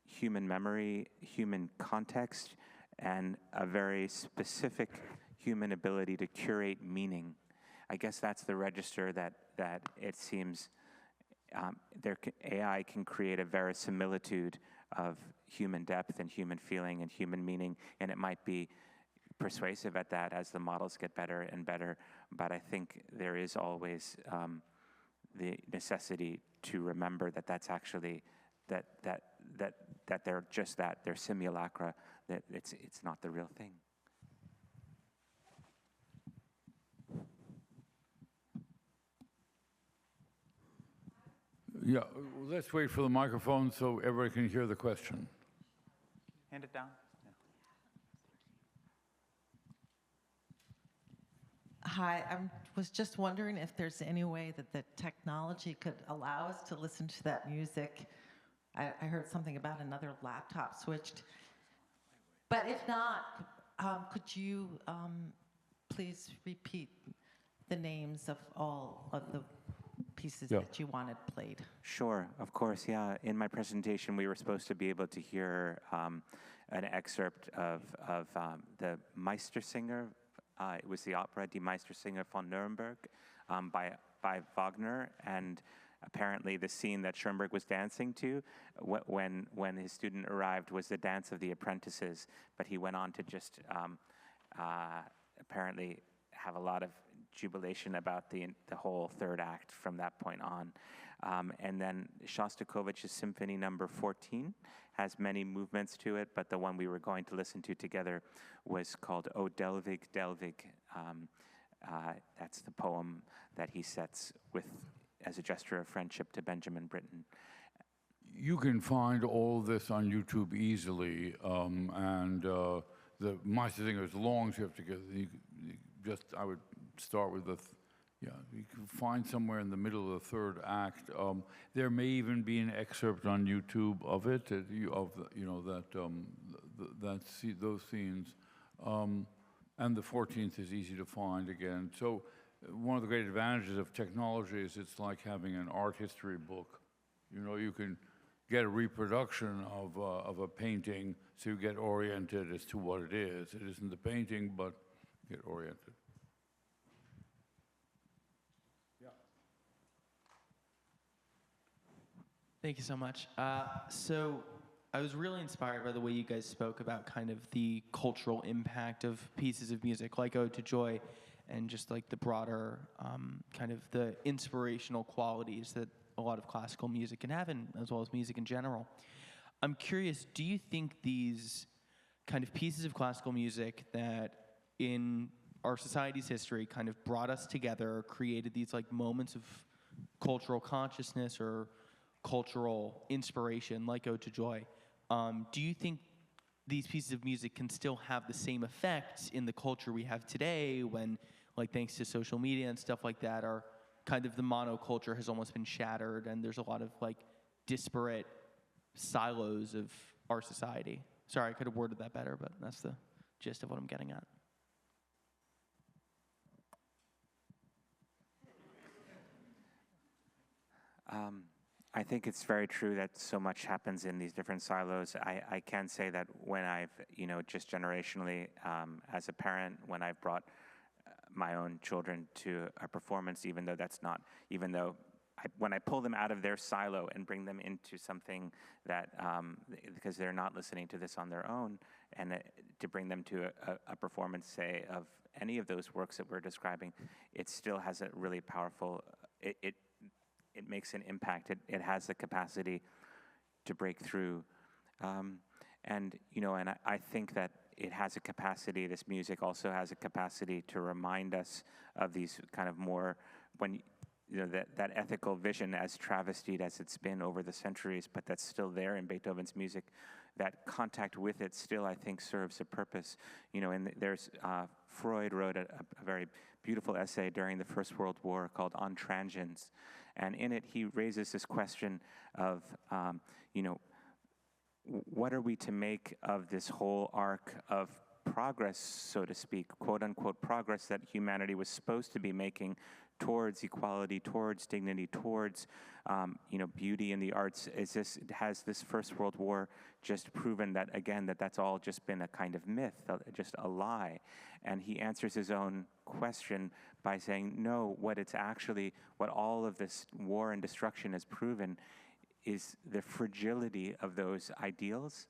Speaker 1: human memory, human context, and a very specific human ability to curate meaning. I guess that's the register that it seems AI can create a verisimilitude of human depth and human feeling and human meaning, and it might be persuasive at that as the models get better and better. But I think there is always the necessity to remember that that's actually that they're just that, they're simulacra, that it's not the real thing.
Speaker 2: Yeah, let's wait for the microphone so everybody can hear the question.
Speaker 6: Hand it down.
Speaker 8: Hi, I was just wondering if there's any way that the technology could allow us to listen to that music. I heard something about another laptop switched. But if not, could you please repeat the names of all of the pieces that you wanted played?
Speaker 1: Sure, of course, yeah. In my presentation, we were supposed to be able to hear an excerpt of the Meistersinger. It was the opera Die Meistersinger von Nuremberg by Wagner, and apparently the scene that Schoenberg was dancing to when his student arrived was the dance of the apprentices, but he went on to just apparently have a lot of jubilation about the whole third act from that point on. And then Shostakovich's Symphony Number 14 has many movements to it, but the one we were going to listen to together was called O Delvig, Delvig. That's the poem that he sets as a gesture of friendship to Benjamin Britten.
Speaker 2: You can find all this on YouTube easily, and the Meistersinger is long, so you have to get, I would start with you can find somewhere in the middle of the third act. There may even be an excerpt on YouTube of it, those scenes. And the 14th is easy to find again. So one of the great advantages of technology is it's like having an art history book. You can get a reproduction of a painting, so you get oriented as to what it is. It isn't the painting, but get oriented.
Speaker 9: Thank you so much. So I was really inspired by the way you guys spoke about kind of the cultural impact of pieces of music like Ode to Joy. and just like the broader kind of the inspirational qualities that a lot of classical music can have, and as well as music in general. I'm curious, do you think these kind of pieces of classical music that in our society's history kind of brought us together, created these like moments of cultural consciousness or cultural inspiration, like Ode to Joy, do you think these pieces of music can still have the same effects in the culture we have today when, like, thanks to social media and stuff like that, our kind of the monoculture has almost been shattered and there's a lot of like disparate silos of our society? Sorry, I could have worded that better, but that's the gist of what I'm getting at.
Speaker 1: I think it's very true that so much happens in these different silos. I can say that when I've, just generationally, as a parent, when I've brought my own children to a performance, when I pull them out of their silo and bring them into something that, because they're not listening to this on their own, and to bring them to a performance, say, of any of those works that we're describing, it still has a really powerful, it makes an impact. It has the capacity to break through. And I think that it has a capacity, this music also has a capacity to remind us of these kind of more, when, that ethical vision, as travestied as it's been over the centuries, but that's still there in Beethoven's music. That contact with it still, I think, serves a purpose. And there's, Freud wrote a very beautiful essay during the First World War called On Transience. And in it, he raises this question of, what are we to make of this whole arc of progress, so to speak, quote unquote progress that humanity was supposed to be making towards equality, towards dignity, towards beauty in the arts? Has this First World War just proven that, again, that's all just been a kind of myth, just a lie? And he answers his own question by saying, no, what all of this war and destruction has proven is the fragility of those ideals,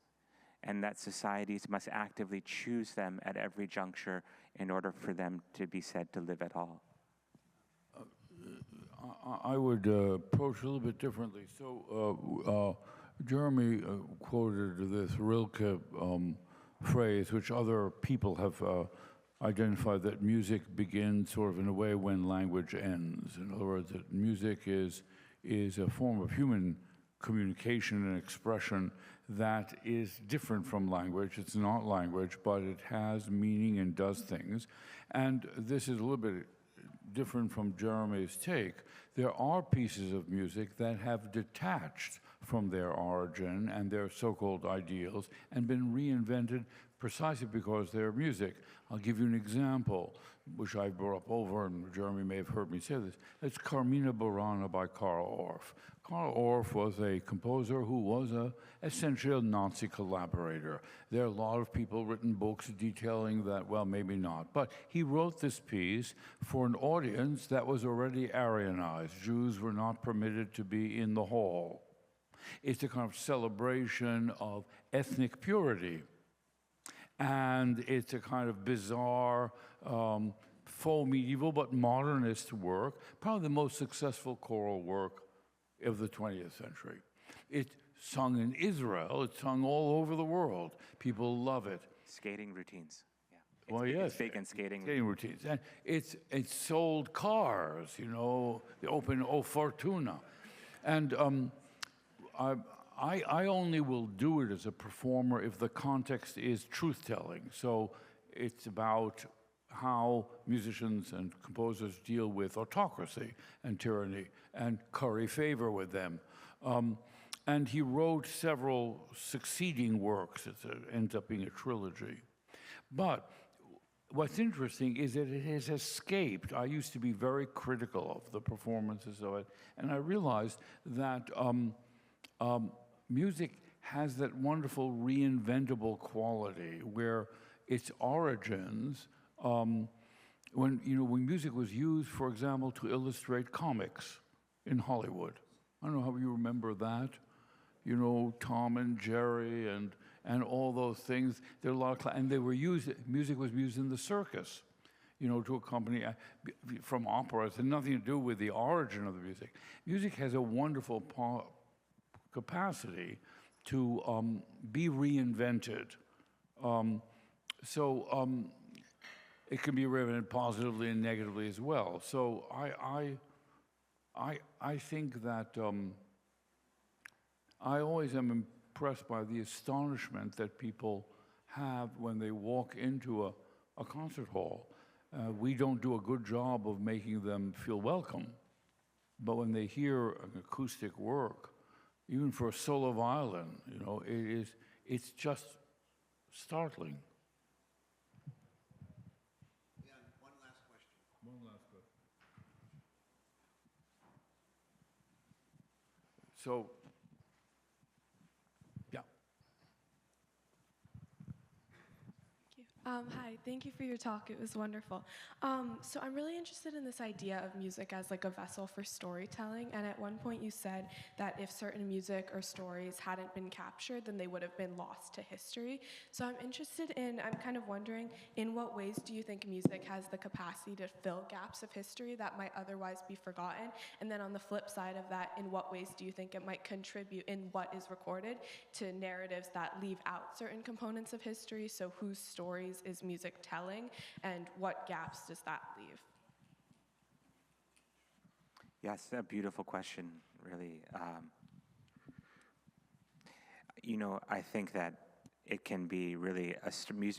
Speaker 1: and that societies must actively choose them at every juncture in order for them to be said to live at all.
Speaker 2: I would approach a little bit differently. So Jeremy quoted this Rilke phrase, which other people have identified, that music begins sort of in a way when language ends. In other words, that music is a form of human communication and expression that is different from language. It's not language, but it has meaning and does things. And this is a little bit different from Jeremy's take. There are pieces of music that have detached from their origin and their so-called ideals and been reinvented precisely because they're music. I'll give you an example, which I brought up over, and Jeremy may have heard me say this. It's Carmina Burana by Karl Orff. Karl Orff was a composer who was essentially a Nazi collaborator. There are a lot of people written books detailing that, well, maybe not. But he wrote this piece for an audience that was already Aryanized. Jews were not permitted to be in the hall. It's a kind of celebration of ethnic purity. And it's a kind of bizarre, faux medieval but modernist work, probably the most successful choral work of the 20th century. It's sung in Israel, it's sung all over the world. People love it.
Speaker 1: Skating routines. Yeah.
Speaker 2: Well, yes.
Speaker 1: It's big in skating
Speaker 2: routines. And it's sold cars, the open O Fortuna. And I only will do it as a performer if the context is truth-telling. So it's about how musicians and composers deal with autocracy and tyranny and curry favor with them. And he wrote several succeeding works. It ends up being a trilogy. But what's interesting is that it has escaped. I used to be very critical of the performances of it, and I realized that music has that wonderful reinventable quality where its origins, when music was used, for example, to illustrate comics in Hollywood. I don't know how you remember that. Tom and Jerry and all those things. There are a lot of and they were used. Music was used in the circus. to accompany from opera. It has nothing to do with the origin of the music. Music has a wonderful capacity to be reinvented. It can be reinvented positively and negatively as well. So I think that I always am impressed by the astonishment that people have when they walk into a concert hall. We don't do a good job of making them feel welcome, but when they hear an acoustic work, even for a solo violin, it's just startling.
Speaker 10: Yeah, one last question.
Speaker 2: One last question. So, yeah.
Speaker 11: Hi, thank you for your talk. It was wonderful. So I'm really interested in this idea of music as like a vessel for storytelling. And at one point you said that if certain music or stories hadn't been captured, then they would have been lost to history. So I'm kind of wondering, in what ways do you think music has the capacity to fill gaps of history that might otherwise be forgotten? And then on the flip side of that, in what ways do you think it might contribute in what is recorded to narratives that leave out certain components of history? So whose stories is music telling, and what gaps does that leave?
Speaker 1: Yes, a beautiful question, really. I think that it can be really,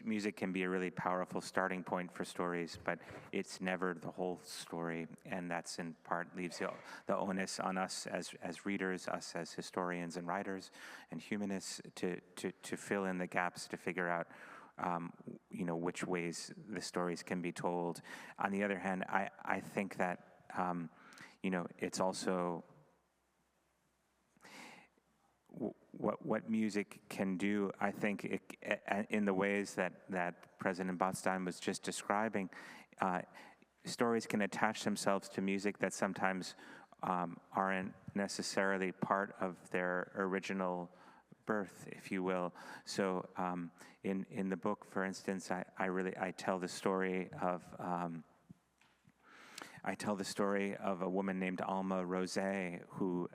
Speaker 1: music can be a really powerful starting point for stories, but it's never the whole story, and that's in part leaves the onus on us as readers, us as historians and writers and humanists to fill in the gaps, to figure out which ways the stories can be told. On the other hand, I think that, it's also what music can do. I think in the ways that President Botstein was just describing, stories can attach themselves to music that sometimes aren't necessarily part of their original birth, if you will. So in the book, for instance, I tell the story of a woman named Alma Rosé who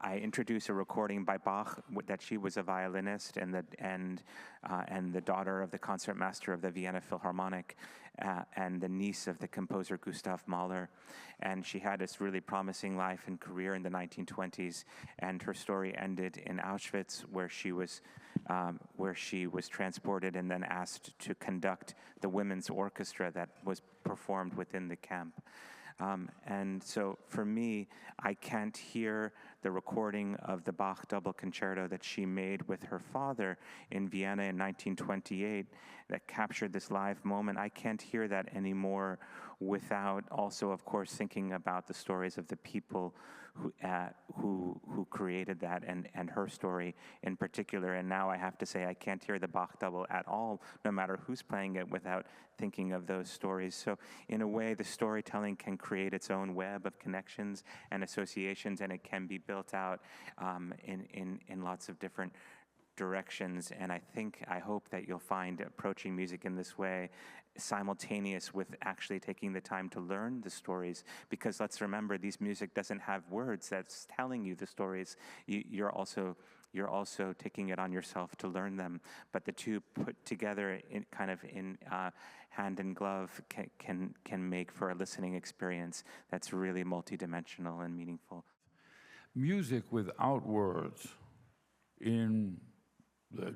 Speaker 1: I introduce a recording by Bach that she was a violinist and the daughter of the concertmaster of the Vienna Philharmonic and the niece of the composer Gustav Mahler. And she had this really promising life and career in the 1920s. And her story ended in Auschwitz, where she was transported and then asked to conduct the women's orchestra that was performed within the camp. And so for me, I can't hear the recording of the Bach double concerto that she made with her father in Vienna in 1928 that captured this live moment. I can't hear that anymore without also, of course, thinking about the stories of the people who created that and her story in particular. And now I have to say I can't hear the Bach double at all, no matter who's playing it, without thinking of those stories. So in a way, the storytelling can create its own web of connections and associations, and it can be built out in lots of different directions. And I hope that you'll find approaching music in this way simultaneous with actually taking the time to learn the stories, because let's remember, these music doesn't have words that's telling you the stories. You're also taking it on yourself to learn them, but the two put together in hand in glove can make for a listening experience that's really multidimensional and meaningful.
Speaker 2: Music without words in the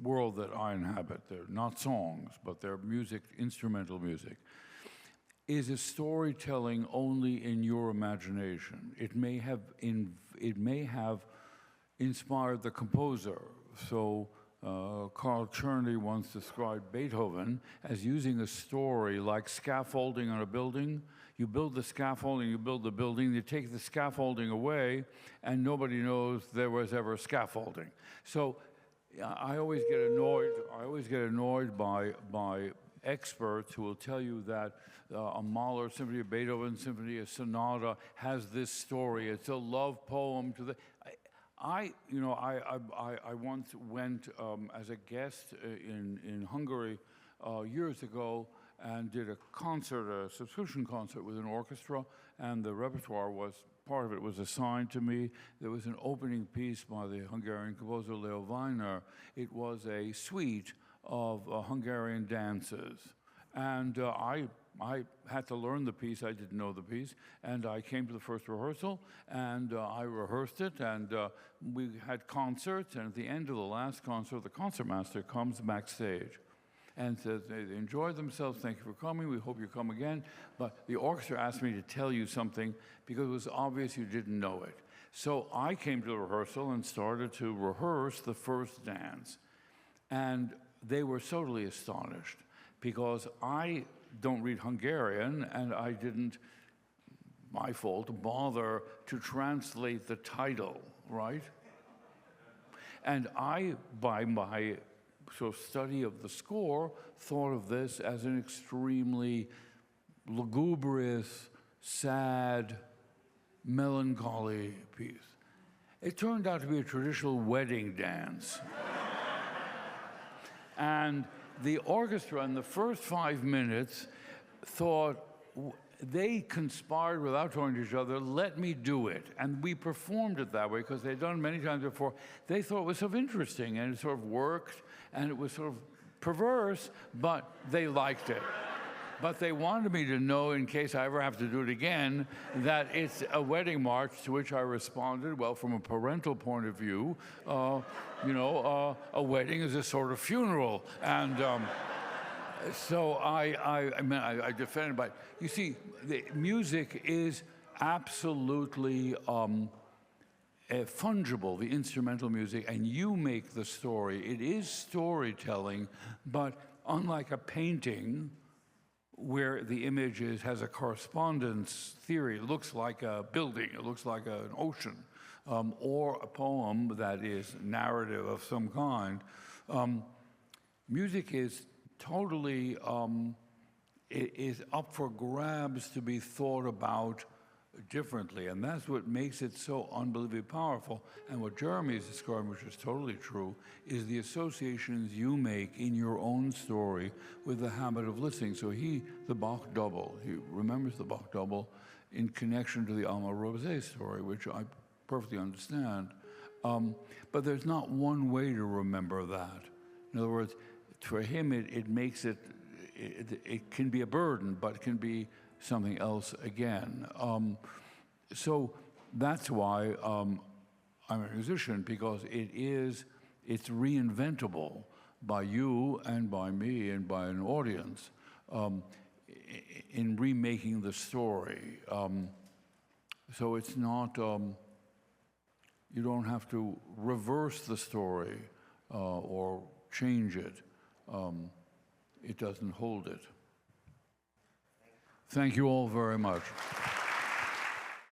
Speaker 2: world that I inhabit, they're not songs, but they're music, instrumental music, is a storytelling only in your imagination. It may have inspired the composer. So Carl Czerny once described Beethoven as using a story like scaffolding on a building. You build the scaffolding, you build the building, you take the scaffolding away, and nobody knows there was ever scaffolding. So I always get annoyed by experts who will tell you that a Mahler symphony, a Beethoven symphony, a sonata has this story. It's a love poem to the. I once went as a guest in Hungary years ago and did a concert, a subscription concert with an orchestra, and the repertoire was, part of it was assigned to me. There was an opening piece by the Hungarian composer Leo Weiner. It was a suite of Hungarian dances. And I had to learn the piece. I didn't know the piece. And I came to the first rehearsal, and I rehearsed it, and we had concerts. And at the end of the last concert, the concertmaster comes backstage and says, they enjoyed themselves, thank you for coming, we hope you come again. But the orchestra asked me to tell you something because it was obvious you didn't know it. So I came to the rehearsal and started to rehearse the first dance. And they were totally astonished because I don't read Hungarian, and I didn't, my fault, bother to translate the title, right? And I, by my sort of study of the score, thought of this as an extremely lugubrious, sad, melancholy piece. It turned out to be a traditional wedding dance. And the orchestra in the first 5 minutes thought, they conspired without talking to each other, let me do it. And we performed it that way because they'd done it many times before. They thought it was sort of interesting, and it sort of worked, and it was sort of perverse, but they liked it. But they wanted me to know, in case I ever have to do it again, that it's a wedding march, to which I responded, well, from a parental point of view, a wedding is a sort of funeral. And so I defended, but you see, the music is absolutely fungible, the instrumental music, and you make the story. It is storytelling, but unlike a painting, where the image has a correspondence theory, it looks like a building, it looks like an ocean, or a poem that is narrative of some kind. Music is totally is up for grabs to be thought about differently, and that's what makes it so unbelievably powerful. And what Jeremy is describing, which is totally true, is the associations you make in your own story with the habit of listening. So the Bach double, he remembers the Bach double in connection to the Alma Rosé story, which I perfectly understand. But there's not one way to remember that. In other words, for him, it makes it can be a burden, but it can be something else again. So that's why I'm a musician, because it's reinventable by you and by me and by an audience in remaking the story. So it's not, you don't have to reverse the story or change it. It doesn't hold it. Thank you all very much.